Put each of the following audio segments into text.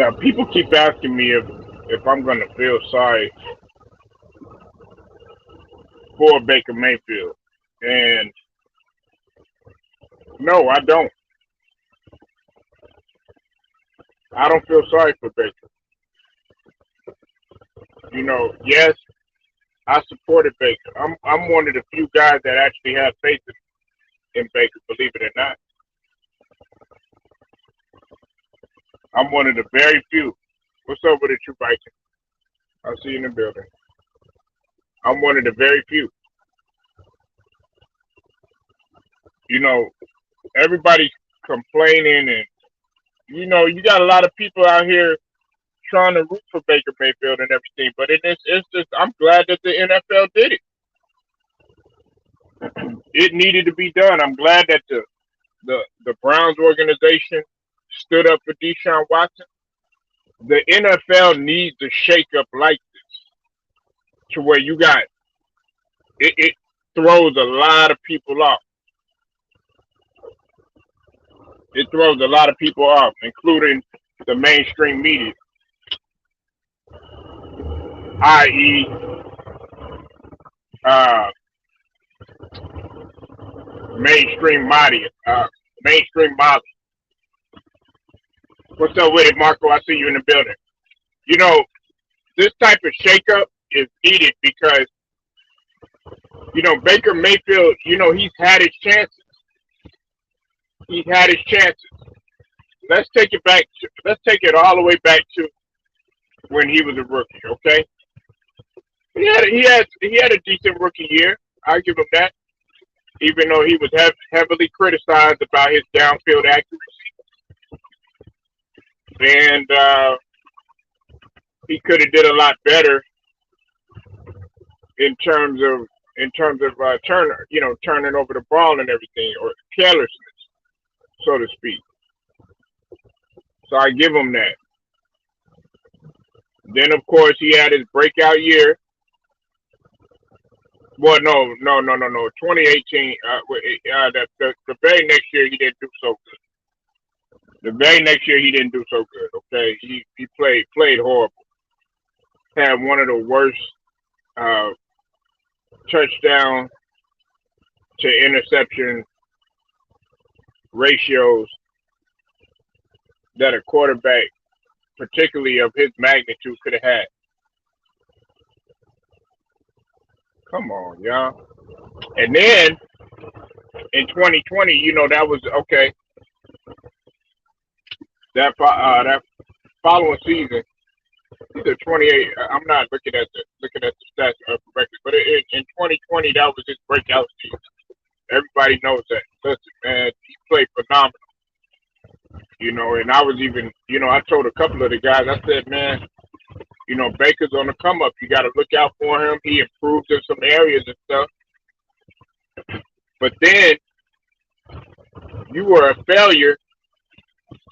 Now, people keep asking me if I'm going to feel sorry for Baker Mayfield, and no, I don't. I don't feel sorry for Baker. Yes, I supported Baker. I'm one of the few guys that actually have faith in Baker, believe it or not. I'm one of the very few. What's up with it, you Viking? I'll see you in the building. I'm one of the very few. You know, everybody's complaining, and you got a lot of people out here trying to root for Baker Mayfield and everything. But in this instance, I'm glad that the NFL did it. It needed to be done. I'm glad that the Browns organization stood up for DeShaun Watson. The NFL needs a shakeup like this, to where you got it throws a lot of people off. It throws a lot of people off, including the mainstream media, i.e., uh, mainstream media, mainstream Molly. What's up with it, Marco? I see you in the building. You know, this type of shakeup is needed because Baker Mayfield. He's had his chances. He's had his chances. Let's take it back. Let's take it all the way back to when he was a rookie. Okay, he had a decent rookie year. I give him that. Even though he was heavily criticized about his downfield accuracy, and he could have did a lot better in terms of turning over the ball and everything, or carelessness, so to speak. So I give him that. Then of course he had his breakout year. Well, no. 2018. The very next year he didn't do so good. The very next year he didn't do so good. Okay, he played horrible. Had one of the worst uh, touchdown to interception ratios that a quarterback, particularly of his magnitude, could have had. Come on, y'all. And then in 2020, that was okay. That following season, either 28. I'm not looking at the stats correctly, but in 2020, that was his breakout season. Everybody knows that. Listen, man, he played phenomenal. And I was even, I told a couple of the guys, I said, man, Baker's on the come up. You got to look out for him. He improved in some areas and stuff. But then you were a failure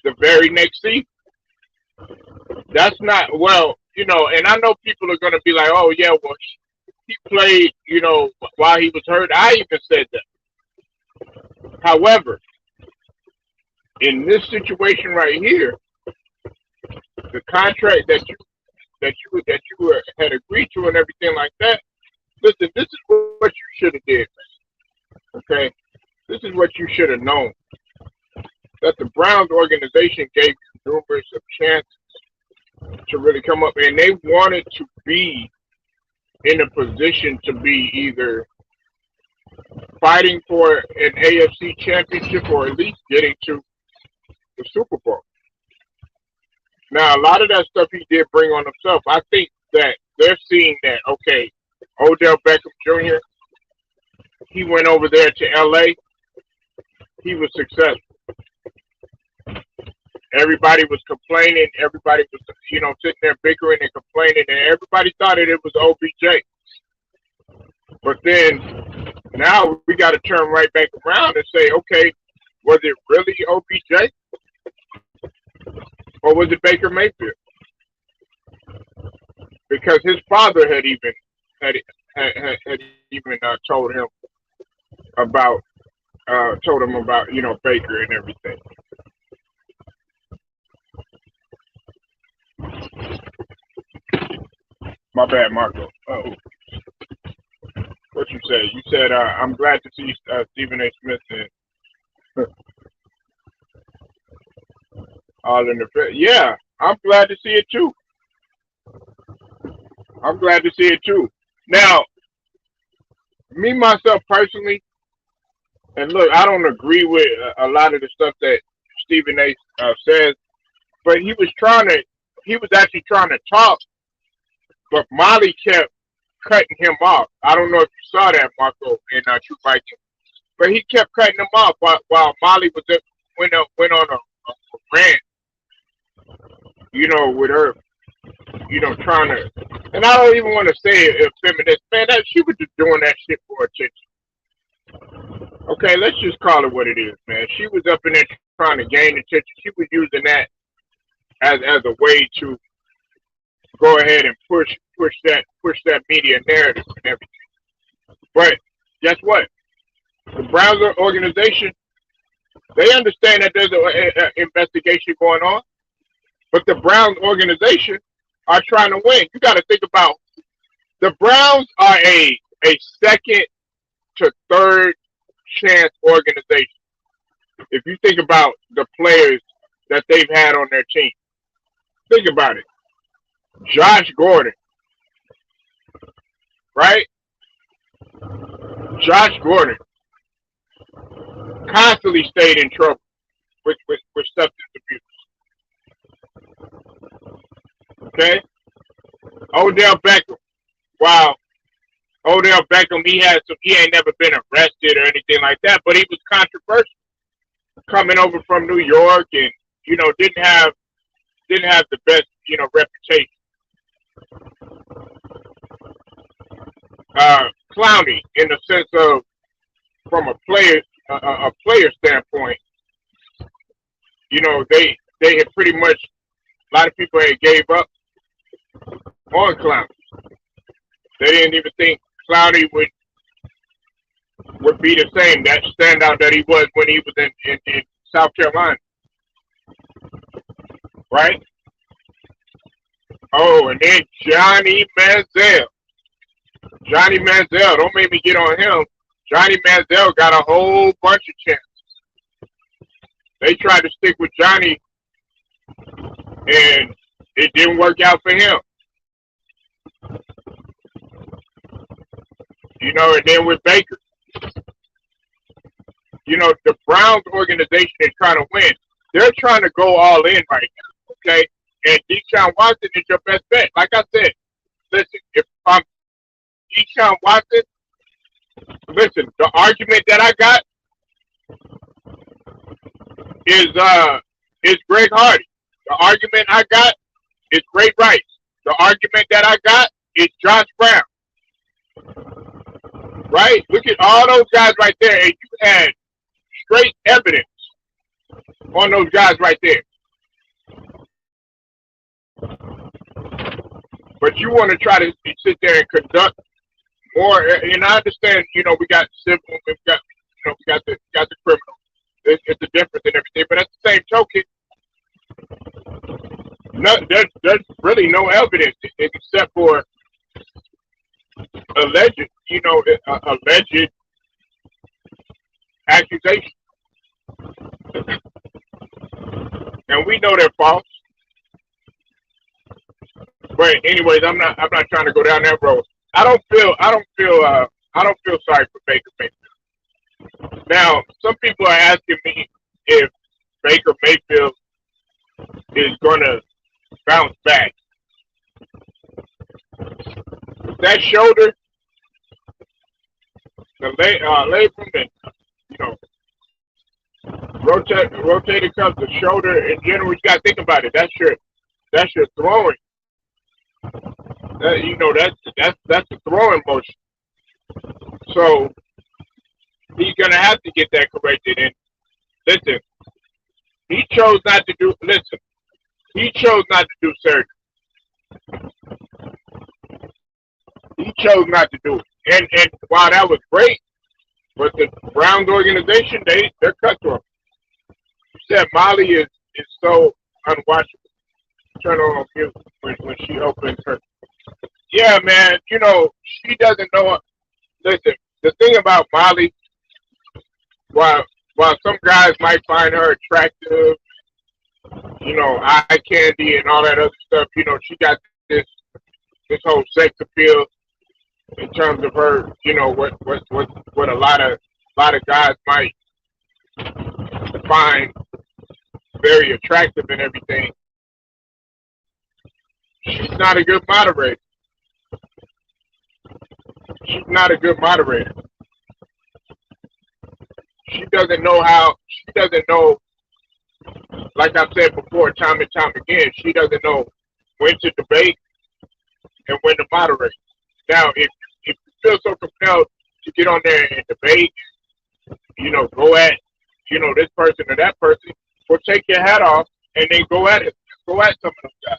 the very next season. That's not, well, and I know people are going to be like, oh, yeah, well, he played, while he was hurt. I even said that. However, in this situation right here, the contract that you had agreed to and everything like that. Listen, this is what you should have did, man. Okay, this is what you should have known. That the Browns organization gave you numerous of chances to really come up, and they wanted to be in a position to be either fighting for an AFC championship or at least getting to the Super Bowl. Now, a lot of that stuff he did bring on himself. I think that they're seeing that, okay, Odell Beckham Jr., he went over there to LA. He was successful. Everybody was complaining. Everybody was, sitting there bickering and complaining, and everybody thought it was OBJ. But then now we got to turn right back around and say, okay, was it really OBJ or was it Baker Mayfield? Because his father had even told him about Baker and everything. My bad, Marco. Oh, what you said? You said I'm glad to see Stephen A. Smith and all in the fit. Yeah, I'm glad to see it too. I'm glad to see it too. Now, me myself personally, and look, I don't agree with a lot of the stuff that Stephen A. Says, but he was actually trying to talk, but Molly kept cutting him off. I don't know if you saw that, Marco, in True Viking, but he kept cutting him off while Molly went on a rant, with her, trying to, and I don't even want to say it feminist, man, that she was just doing that shit for attention. Okay, let's just call it what it is, man. She was up in there trying to gain attention. She was using that as a way to go ahead and push that media narrative and everything. But guess what? The Browns organization, they understand that there's an investigation going on, but the Browns organization are trying to win. You got to think about the Browns are a second to third chance organization. If you think about the players that they've had on their team, think about it. Josh Gordon, right? Josh Gordon constantly stayed in trouble with substance abuse. Okay? Odell Beckham. Wow. Odell Beckham, he ain't never been arrested or anything like that, but he was controversial coming over from New York and, didn't have the best, reputation. Clowney, in the sense of from a player standpoint, they had pretty much, a lot of people had gave up on Clowney. They didn't even think Clowney would be the same, that standout that he was when he was in South Carolina. Right? Oh, and then Johnny Manziel. Johnny Manziel, don't make me get on him. Johnny Manziel got a whole bunch of chances. They tried to stick with Johnny, and it didn't work out for him. And then with Baker, the Browns organization is trying to win. They're trying to go all in right now, okay? And DeShaun Watson is your best bet. Like I said, listen, if I'm DeShaun Watson, listen, the argument that I got is Greg Hardy. The argument I got is Ray Rice. The argument that I got is Josh Brown. Right? Look at all those guys right there, and you had straight evidence on those guys right there. But you want to try to sit there and conduct more, and I understand, we got civil, we got the criminal. It's a difference and everything, but at the same token, there's really no evidence except for alleged accusation, and we know they're false. But anyways, I'm not trying to go down that road. I don't feel sorry for Baker Mayfield. Now, some people are asking me if Baker Mayfield is going to bounce back. That shoulder, the labrum, and rotated cuff, the shoulder in general, you got to think about it. That's your throwing. That's the throwing motion. So he's gonna have to get that corrected. And listen, he chose not to do surgery. He chose not to do it. And while that was great, but the Browns organization, they're cutthroat. You said Molly is so unwatchable. Turn on mute when she opens her Yeah, man. She doesn't know. Listen, the thing about Molly, while while some guys might find her attractive, eye candy and all that other stuff, she got this whole sex appeal in terms of her, what a lot of guys might find very attractive and everything. She's not a good moderator. She's not a good moderator. She doesn't know how. She doesn't know, like I've said before, time and time again. She doesn't know when to debate and when to moderate. Now, if you feel so compelled to get on there and debate, go at, this person or that person, well, take your hat off and then go at it. Go at some of those guys.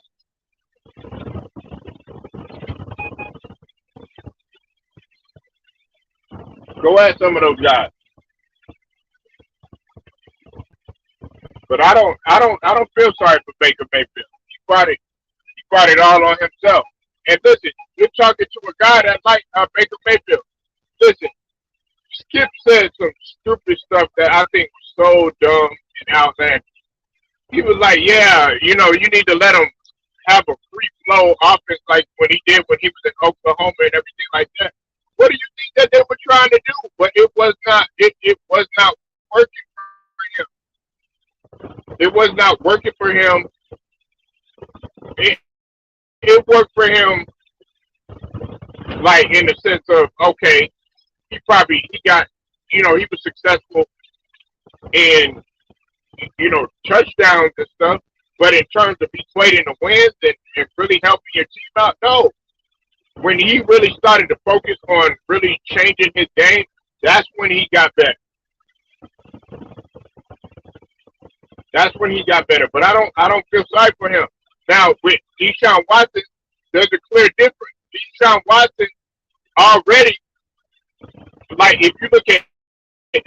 Go at some of those guys. But I don't feel sorry for Baker Mayfield. He brought it all on himself. And listen, you're talking to a guy that like Baker Mayfield. Listen, Skip said some stupid stuff that I think was so dumb and outlandish. He was like, yeah, you need to let him have a free flow offense like when he did when he was in Oklahoma and everything like that. What do you think that they were trying to do? But it was not. It was not working for him. It was not working for him. It, it worked for him, like in the sense of okay, he got, he was successful in, touchdowns and stuff. But in terms of equating the wins and really helping your team out, no. When he really started to focus on really changing his game, that's when he got better. That's when he got better. But I don't feel sorry for him. Now with DeShaun Watson, there's a clear difference. DeShaun Watson already, like if you look at, if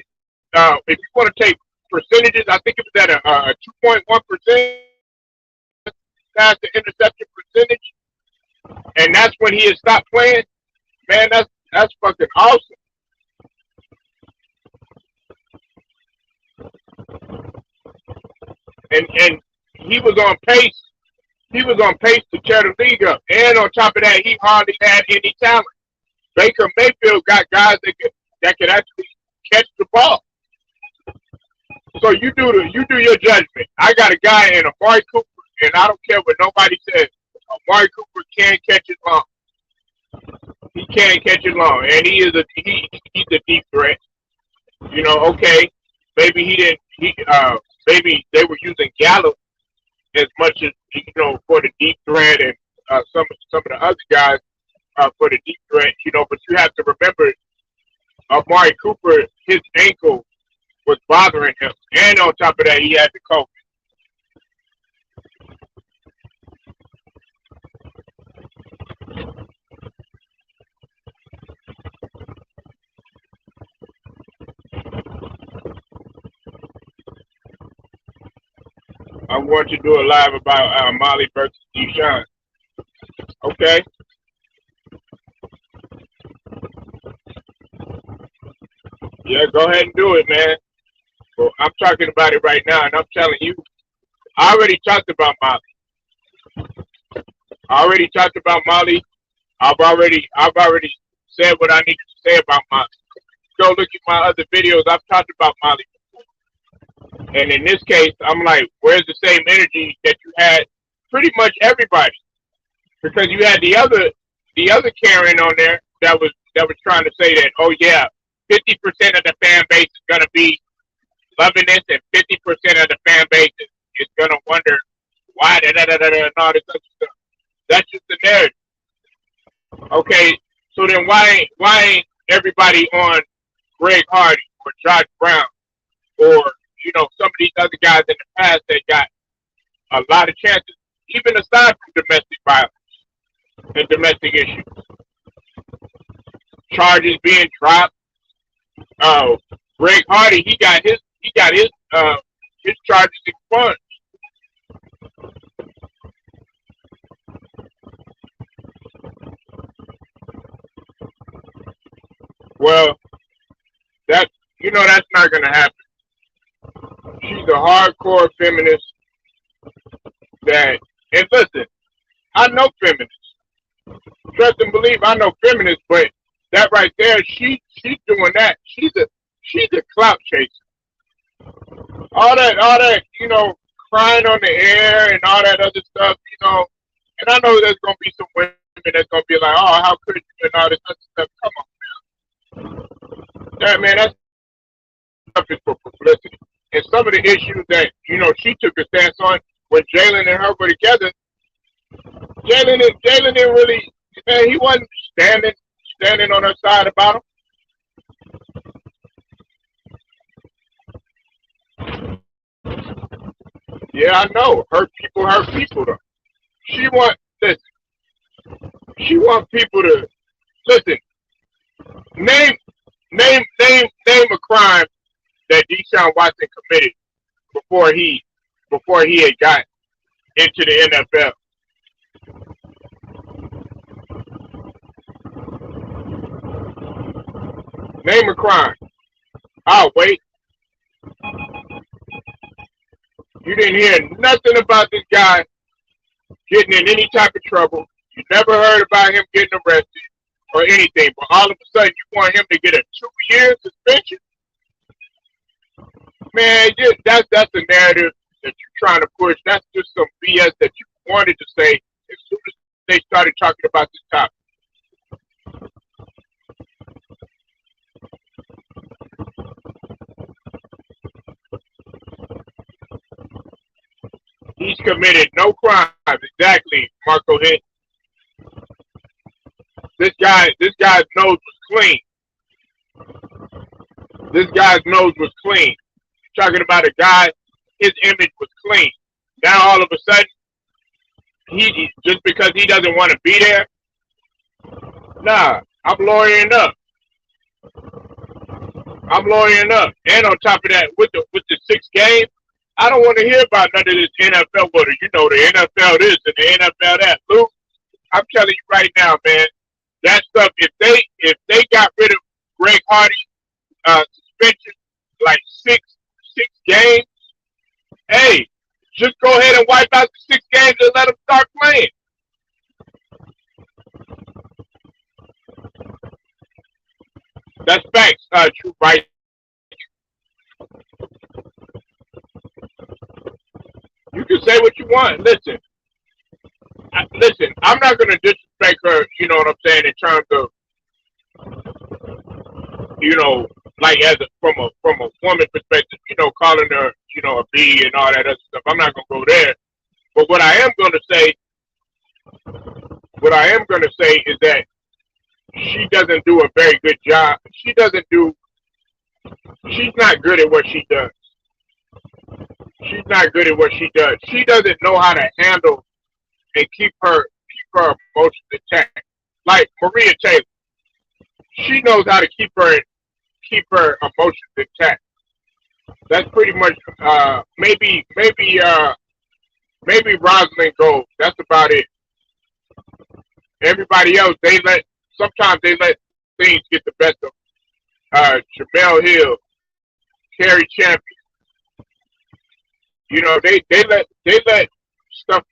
you want to take percentages, I think it was at a 2.1% pass to interception percentage, and that's when he had stopped playing. Man, that's fucking awesome. And he was on pace. He was on pace to tear the league up. And on top of that, he hardly had any talent. Baker Mayfield got guys that could actually catch the ball. So you do your judgment. I got a guy in Amari Cooper, and I don't care what nobody says. Amari Cooper can catch it long. He can catch it long, and he's a deep threat. Okay, maybe he didn't. Maybe they were using Gallup as much as for the deep threat, and some of the other guys for the deep threat. But you have to remember, Amari Cooper, his ankle was bothering him, and on top of that, he had the COVID. I want to do a live about Molly versus DeShaun. Okay. Yeah, go ahead and do it, man. Well, I'm talking about it right now, and I'm telling you, I already talked about Molly. I already talked about Molly. I've already said what I needed to say about Molly. Go look at my other videos. I've talked about Molly. And in this case, I'm like, where's the same energy that you had pretty much everybody? Because you had the other Karen on there that was trying to say that, oh yeah, 50% of the fan base is gonna be loving this, and 50% of the fan base is gonna wonder why and all this other stuff. That's just the narrative. Okay, so then why ain't everybody on Greg Hardy or Josh Brown or some of these other guys in the past that got a lot of chances, even aside from domestic violence and domestic issues, charges being dropped. Greg Hardy, his charges expunged. Well, that that's not gonna happen. She's a hardcore feminist that, and listen, I know feminists. Trust and believe I know feminists, but that right there, she's doing that. She's a clout chaser. All that, crying on the air and all that other stuff. And I know there's gonna be some women that's gonna be like, oh, how could you, and all this other stuff. Come on, that stuff is for publicity. And some of the issues that she took a stance on when Jalen and her were together, Jalen didn't really, man, he wasn't standing on her side about him. Yeah, I know. Hurt people though. She want people to listen. Name a crime that DeShaun Watson committed before he had got into the NFL. Name a crime. I'll wait. You didn't hear nothing about this guy getting in any type of trouble. You never heard about him getting arrested or anything. But all of a sudden, you want him to get a 2-year suspension? Man, that's the narrative that you're trying to push. That's just some BS that you wanted to say as soon as they started talking about this topic. He's committed no crimes. Exactly, Marco hit. This guy's nose was clean. This guy's nose was clean. You're talking about a guy, his image was clean. Now all of a sudden, he just because he doesn't want to be there. Nah, I'm lawyering up. And on top of that, with the 6 games, I don't want to hear about none of this NFL. What the NFL this and the NFL that. Lou, I'm telling you right now, man, that stuff. If they got rid of Greg Hardy's suspension, like six games, hey, just go ahead and wipe out the 6 games and let them start playing. That's facts, True Right. You can say what you want. Listen, I'm not going to disrespect her, you know what I'm saying, in terms of, like from a woman perspective, calling her, a B and all that other stuff. I'm not going to go there. But what I am going to say is that she doesn't do a very good job. She's not good at what she does. She's not good at what she does. She doesn't know how to handle and keep her emotions intact. Like Maria Taylor, she knows how to keep her emotions intact. That's pretty much maybe Rosalind Gold. That's about it. Everybody else, sometimes they let things get the best of them. Jamel Hill, Carrie Champion. They let stuff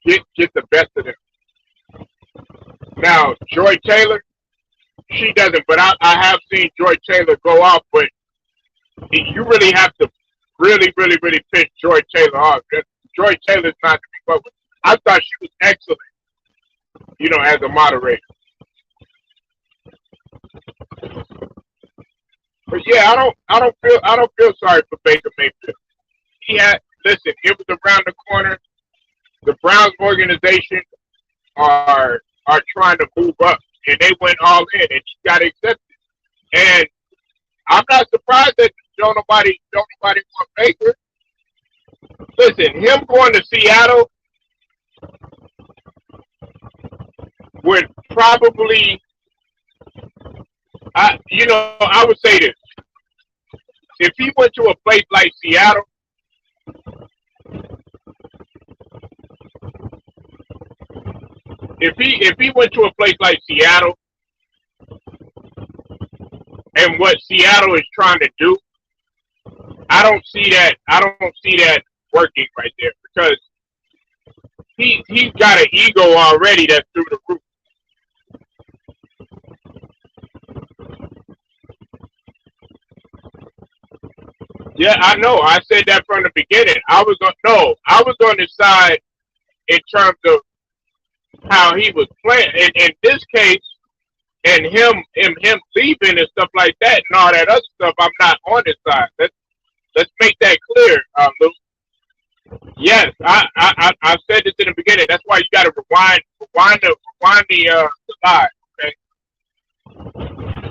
get the best of them. Now, Joy Taylor, she doesn't, but I have seen Joy Taylor go off, but you really have to really piss Joy Taylor off. Joy Taylor's not to be fucked with. I thought she was excellent, as a moderator. But yeah, I don't feel sorry for Baker Mayfield. Listen, it was around the corner. The Browns organization are trying to move up, and they went all in, and she got accepted. And I'm not surprised that don't nobody want Baker. Listen, him going to Seattle would probably, I would say this: if he went to a place like Seattle, if he went to a place like Seattle, and what Seattle is trying to do, I don't see that. I don't see that working right there because he's got an ego already that's through the roof. Yeah, I know. I said that from the beginning. I was on the side in terms of how he was playing. In this case, and him leaving and stuff like that and all that other stuff, I'm not on his side. Let's make that clear, Luke. Yes, I said this in the beginning. That's why you got to rewind the slide, okay?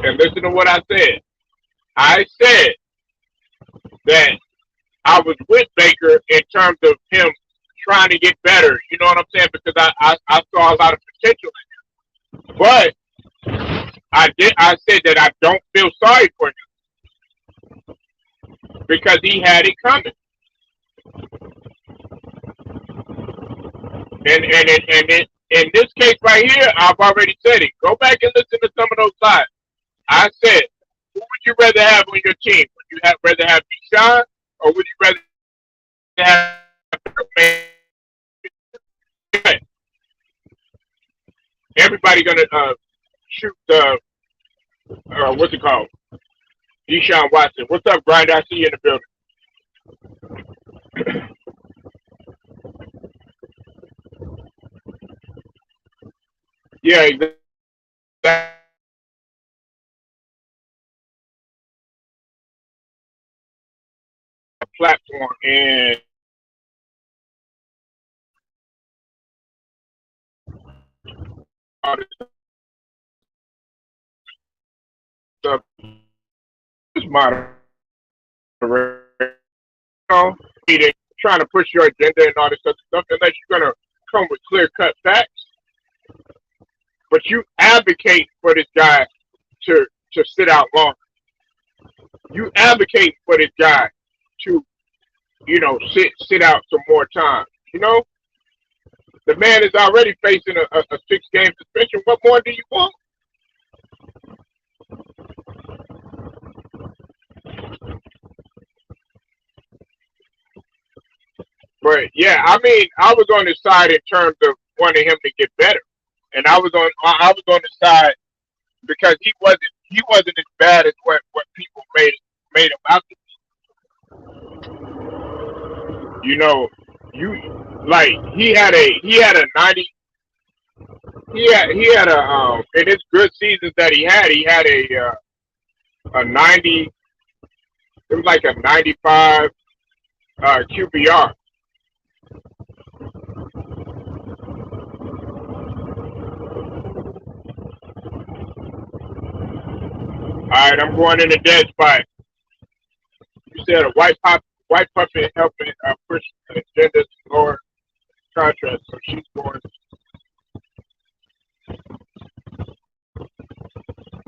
And listen to what I said. I said that I was with Baker in terms of him trying to get better. You know what I'm saying? Because I saw a lot of potential in him. But I said that I don't feel sorry for him because he had it coming. And in this case right here, I've already said it. Go back and listen to some of those slides. I said, who would you rather have on your team? Would you rather have DeShaun or would you rather have everybody gonna shoot what's it called? DeShaun Watson. What's up, Grinder? I see you in the building. Yeah, exactly. Platform and all this stuff is moderate. Trying to push your agenda and all this other stuff unless you're gonna come with clear cut facts. But you advocate for this guy to sit out longer. You advocate for this guy to, sit out some more time. You know, the man is already facing a 6-game suspension. What more do you want? But yeah, I mean, I was on his side in terms of wanting him to get better, and I was on the side because he wasn't as bad as what people made him out to be. You like he had a 90. He had a in his good seasons that he had a 90. It was like a 95 QBR. All right, I'm going in the dead spot. You said a white puppet helping push the agenda to lower contrast, so she's going.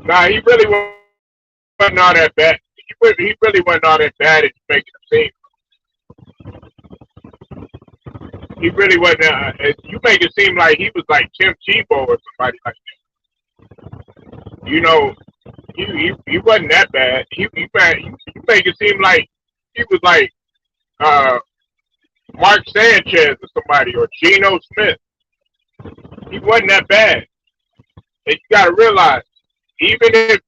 Nah, he really wasn't all that bad. He really wasn't all that bad as making him seem. He really wasn't. You make it seem like he was like Tim Tebow or somebody like that. He wasn't that bad. You make it seem like he was like Mark Sanchez or somebody or Geno Smith. He wasn't that bad. And you got to realize, even if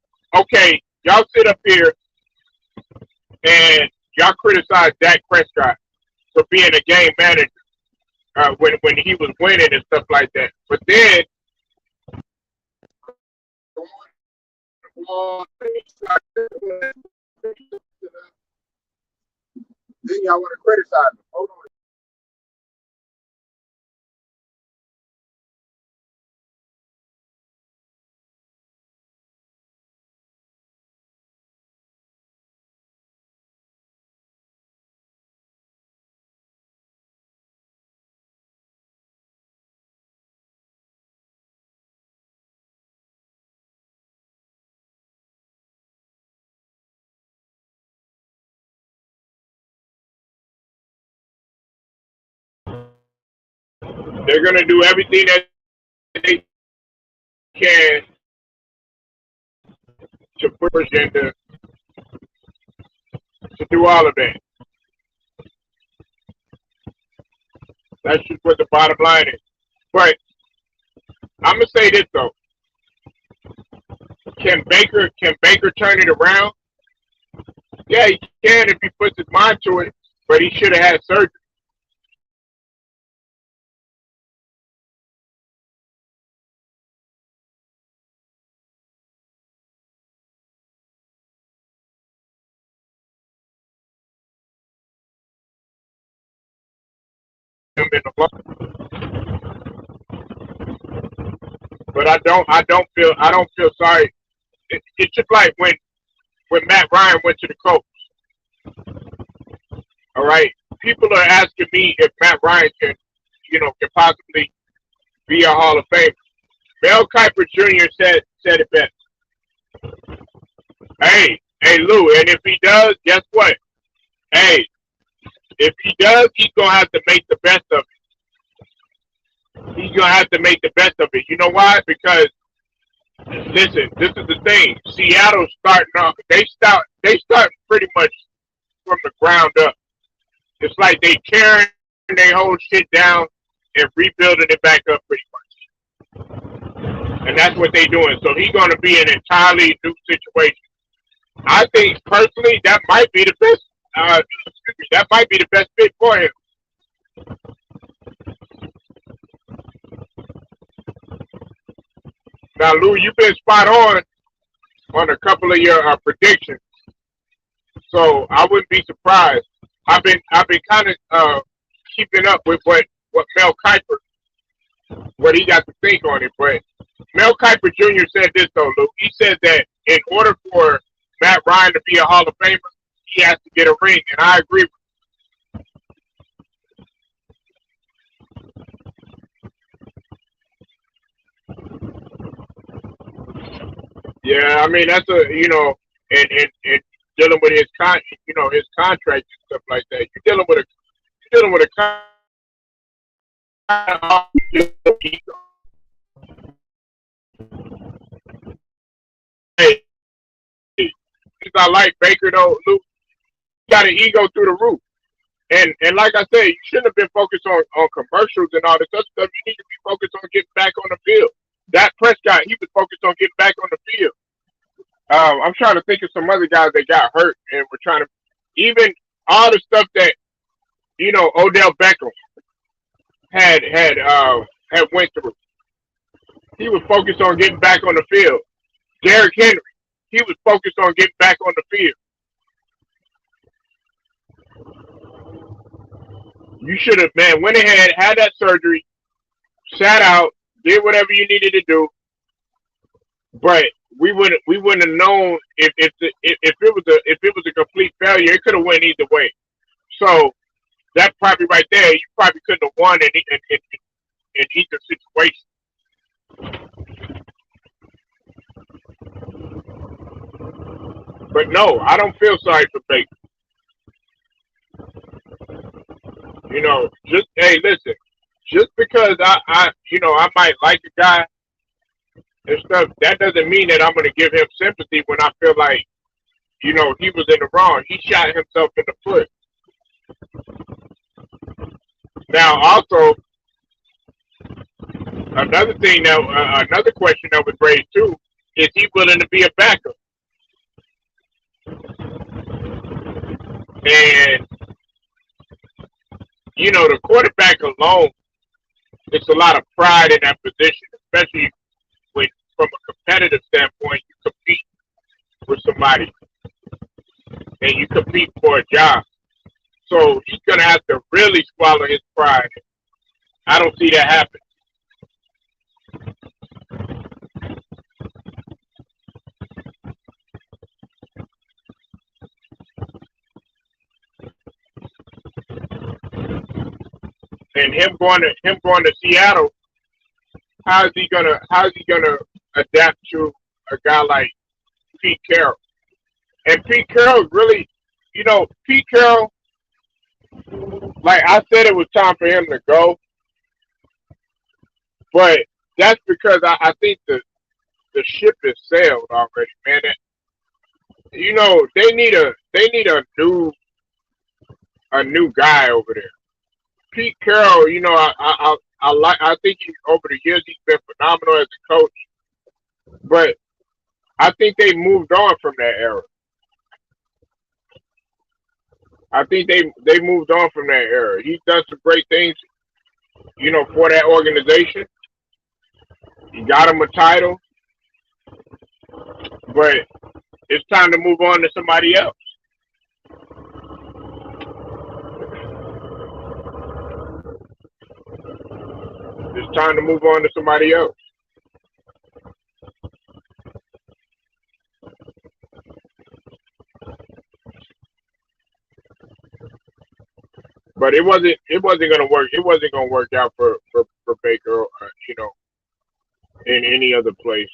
y'all sit up here and y'all criticize Dak Prescott for being a game manager when he was winning and stuff like that, but then y'all want to criticize him. Hold on. They're going to do everything that they can to push agenda, to do all of that. That's just what the bottom line is. But I'm gonna say this though: Can Baker turn it around? Yeah, he can if he puts his mind to it. But he should have had surgery. Him in the But I don't feel sorry. It's just like when Matt Ryan went to the Colts. All right, people are asking me if Matt Ryan can possibly be a Hall of Famer. Mel Kiper Jr. said it best. Hey, Lou, and if he does, guess what? Hey, if he does, he's gonna have to make the best of it. He's gonna have to make the best of it. You know why? Because listen, this is the thing. Seattle's starting off. They start pretty much from the ground up. It's like they tearing their whole shit down and rebuilding it back up pretty much. And that's what they're doing. So he's going to be an entirely new situation. I think personally that might be the best. That might be the best fit for him. Now, Lou, you've been spot on a couple of your predictions, so I wouldn't be surprised. I've been kind of keeping up with what Mel Kiper, what he got to think on it. But Mel Kiper Jr. said this though, Lou. He said that in order for Matt Ryan to be a Hall of Famer, he has to get a ring, and I agree with him. Yeah, I mean that's and dealing with his his contract and stuff like that. You're dealing with a hey, I like Baker though, Luke. Got an ego through the roof. And like I said, you shouldn't have been focused on commercials and all this other stuff. You need to be focused on getting back on the field. Dak Prescott, he was focused on getting back on the field. I'm trying to think of some other guys that got hurt and were trying to even all the stuff that Odell Beckham had went through. He was focused on getting back on the field. Derrick Henry, he was focused on getting back on the field. You should have, man, went ahead, had that surgery, sat out, did whatever you needed to do. But we wouldn't have known if it was a complete failure. It could have went either way. So that probably right there, you probably couldn't have won in either situation. But no, I don't feel sorry for Baker. Hey, listen, just because I might like a guy and stuff, that doesn't mean that I'm going to give him sympathy when I feel like, he was in the wrong. He shot himself in the foot. Now, also, another question that was raised too is he willing to be a backup? And the quarterback alone, it's a lot of pride in that position, especially from a competitive standpoint, you compete with somebody and you compete for a job. So he's going to have to really swallow his pride. I don't see that happen. And him going to Seattle, how's he gonna adapt to a guy like Pete Carroll? And Pete Carroll really, Pete Carroll, like I said, it was time for him to go, but that's because I think the ship has sailed already, man. You know, they need a new guy over there. Pete Carroll, you know, I think over the years he's been phenomenal as a coach, but I think they moved on from that era. I think they moved on from that era. He's done some great things, you know, for that organization. He got him a title, but it's time to move on to somebody else. It's time to move on to somebody else. But it wasn't gonna work. It wasn't gonna work out for Baker, you know, in any other place.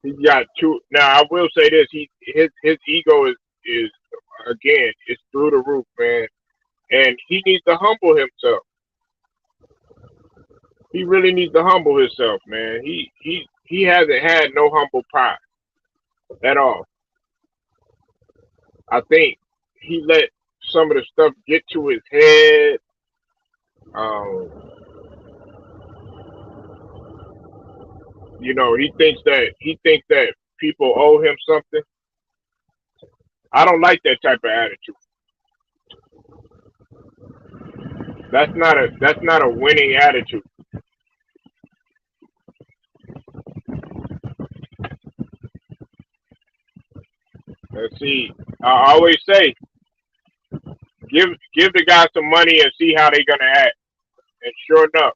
He's got two. Now I will say this: his ego is again it's through the roof, man, and he needs to humble himself. He really needs to humble himself, man. He hasn't had no humble pie at all. I think he let some of the stuff get to his head. Um, you know, he thinks that people owe him something. I don't like that type of attitude. That's not a winning attitude. Let's see. I always say, give the guy some money and see how they're gonna act. And sure enough,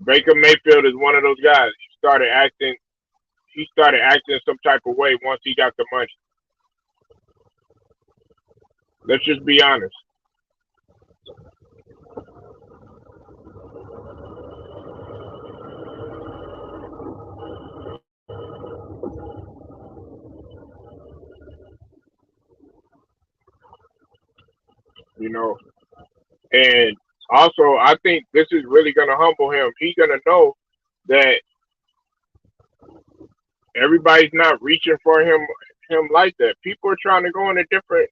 Baker Mayfield is one of those guys. He started acting some type of way once he got the money. Let's just be honest. You know. And also, I think this is really gonna humble him. He's gonna know that everybody's not reaching for him like that. People are trying to go in a different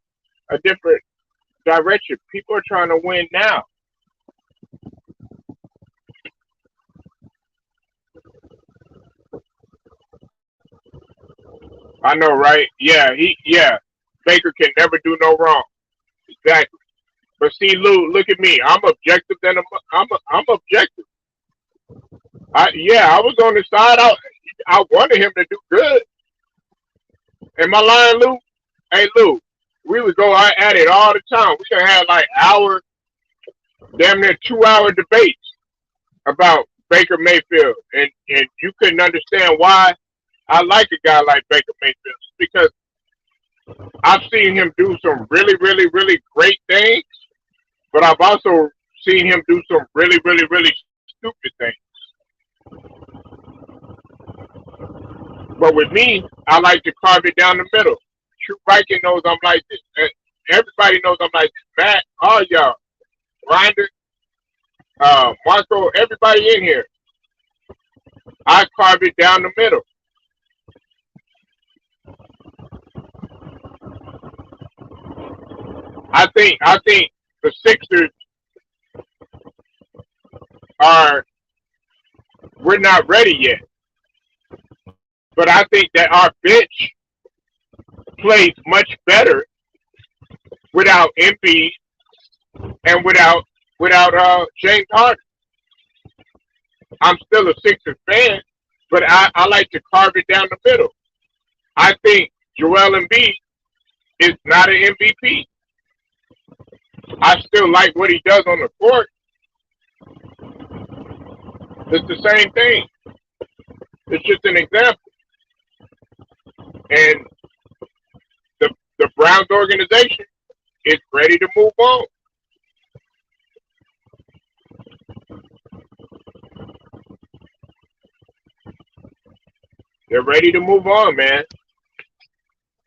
direction. People are trying to win now. I know, right? Yeah. Baker can never do no wrong. Exactly. But see, Lou, look at me. I'm objective. I'm objective. I was on the side. I wanted him to do good. Am I lying, Lou? Hey, Lou, we would go at it all the time. We could have like damn near 2 hour debates about Baker Mayfield, and you couldn't understand why I like a guy like Baker Mayfield because I've seen him do some really, really, really great things, but I've also seen him do some really, really, really stupid things. But with me, I like to carve it down the middle. True Viking knows I'm like this. And everybody knows I'm like this. Matt, all y'all, Grinder, Marco, everybody in here, I carve it down the middle. I think the Sixers are we're not ready yet. But I think that our bench plays much better without MP and without James Harden. I'm still a Sixers fan, but I like to carve it down the middle. I think Joel Embiid is not an MVP. I still like what he does on the court. It's the same thing. It's just an example. And the Browns organization is ready to move on. They're ready to move on, man.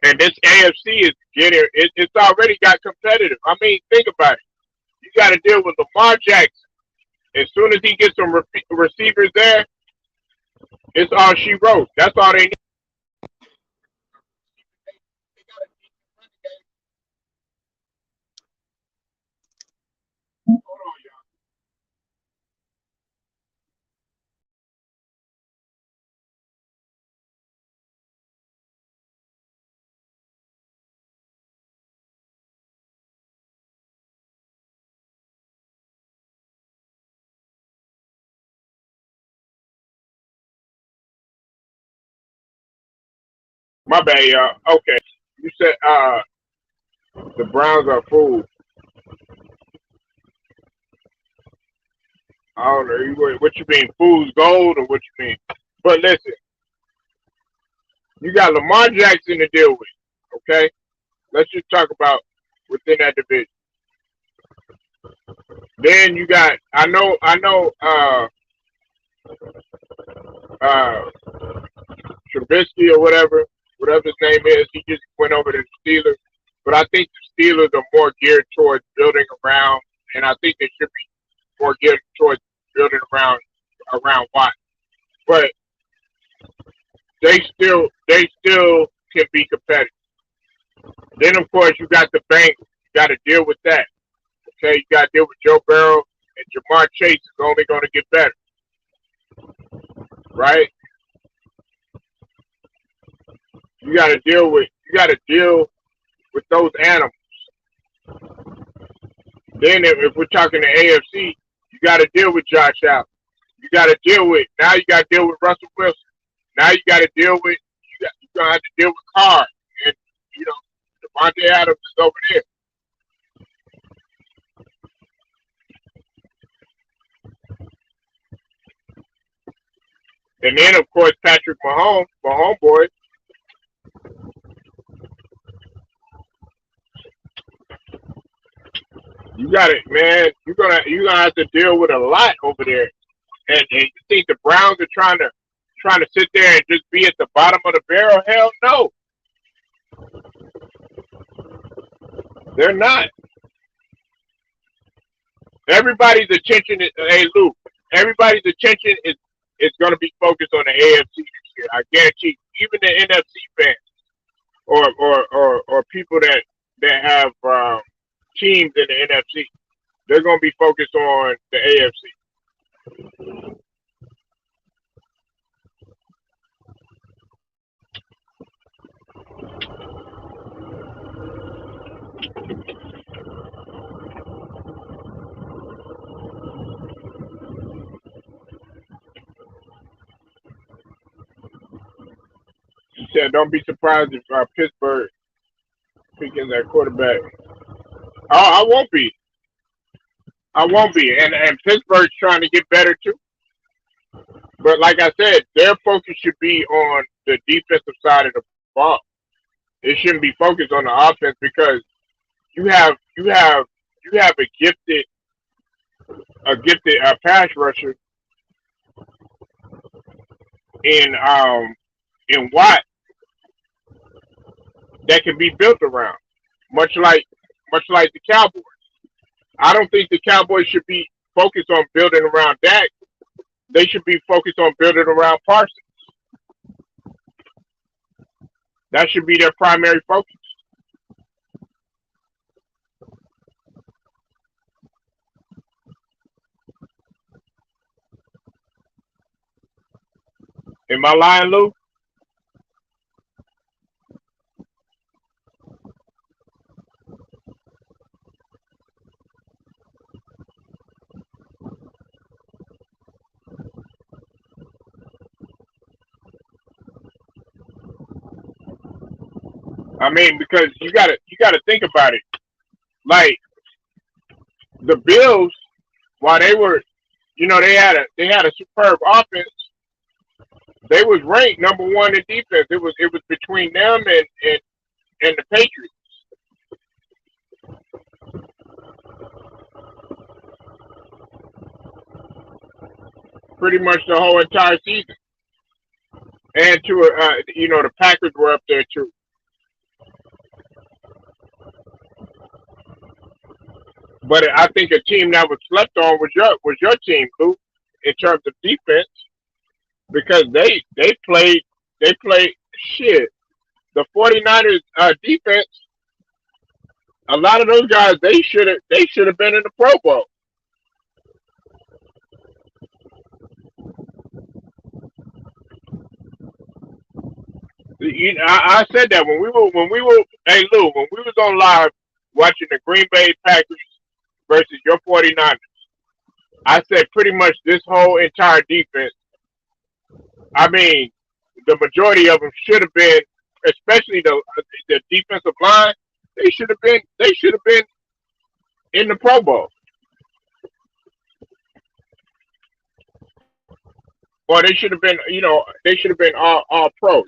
And this AFC is it's already got competitive. I mean, think about it. You got to deal with Lamar Jackson. As soon as he gets some receivers there, it's all she wrote. That's all they need. My bad, y'all. Okay. You said the Browns are food. I don't know what you mean, fool's gold, or what you mean. But listen, you got Lamar Jackson to deal with. Okay, let's just talk about within that division. Then you got I know uh Trubisky or whatever his name is. He just went over to the Steelers, but I think the Steelers are more geared towards building around, and I think they should be more geared towards building around Watt. But they still can be competitive. Then of course you got the Bengals. You got to deal with that. Okay, you got to deal with Joe Burrow, and Jamar Chase is only going to get better, right? You got to deal with those animals. Then if we're talking the AFC, you got to deal with Josh Allen. You got to deal with now. You got to deal with Russell Wilson. Now you got to deal with you're gonna have to deal with Carr, and you know Devontae Adams is over there. And then of course Patrick Mahomes, my homeboy. You got it, man. You're gonna have to deal with a lot over there. And you think the Browns are trying to sit there and just be at the bottom of the barrel? Hell no, they're not. Everybody's attention is hey Luke. Everybody's attention is going to be focused on the AFC this year. I guarantee. Even the NFC fans or people that have teams in the NFC, they're going to be focused on the AFC. He said, "Don't be surprised if Pittsburgh picking their quarterback." Oh, I won't be. I won't be. And Pittsburgh's trying to get better too. But like I said, their focus should be on the defensive side of the ball. It shouldn't be focused on the offense because you have you have you have a gifted pass rusher in Watt that can be built around, much like the Cowboys. I don't think the Cowboys should be focused on building around Dak. They should be focused on building around Parsons. That should be their primary focus. Am I lying, Lou? I mean, because you gotta think about it. Like the Bills, while they were, they had a superb offense. They was ranked number one in defense. It was between them and the Patriots pretty much the whole entire season. And the Packers were up there too. But I think a team that was slept on was your team, Luke, in terms of defense, because they played shit. The 49ers defense, a lot of those guys they should have been in the Pro Bowl. I said that when we were hey Lou, when we was on live watching the Green Bay Packers versus your 49ers, I said pretty much this whole entire defense. I mean, the majority of them should have been especially the defensive line, they should have been in the Pro Bowl, or they should have been, they should have been all pro,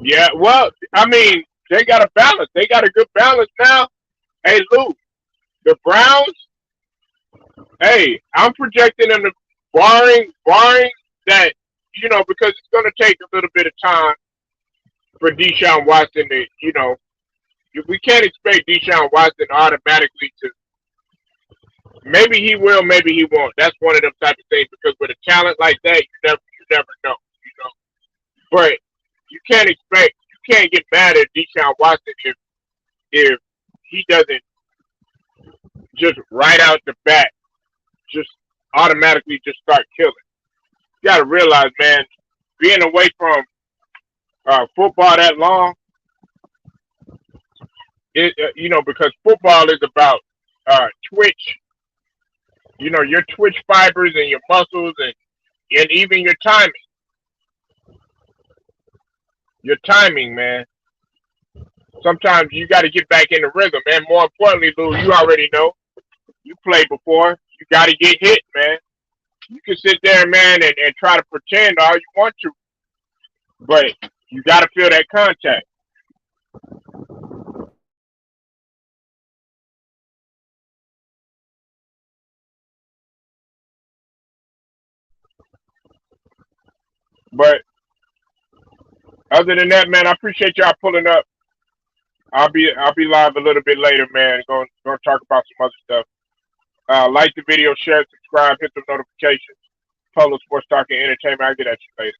Yeah, well, I mean, they got a balance. They got a good balance now. Hey, Lou, the Browns. Hey, I'm projecting them to barring that, because it's going to take a little bit of time for DeShaun Watson to, we can't expect DeShaun Watson automatically to. Maybe he will, maybe he won't. That's one of them type of things because with a talent like that, you never know, But you can't get mad at DeShaun Watson if he doesn't just right out the bat just automatically just start killing. You got to realize, man, being away from football that long, because football is about twitch, your twitch fibers and your muscles and even your timing. Your timing, man. Sometimes you got to get back in the rhythm, man. More importantly, Lou, you already know. You played before. You got to get hit, man. You can sit there, man, and try to pretend all you want to, but you got to feel that contact. But other than that, man, I appreciate y'all pulling up. I'll be live a little bit later, man. Going to talk about some other stuff. Like the video, share, subscribe, hit the notifications. Polo Sports Talk and Entertainment. I'll get at you later.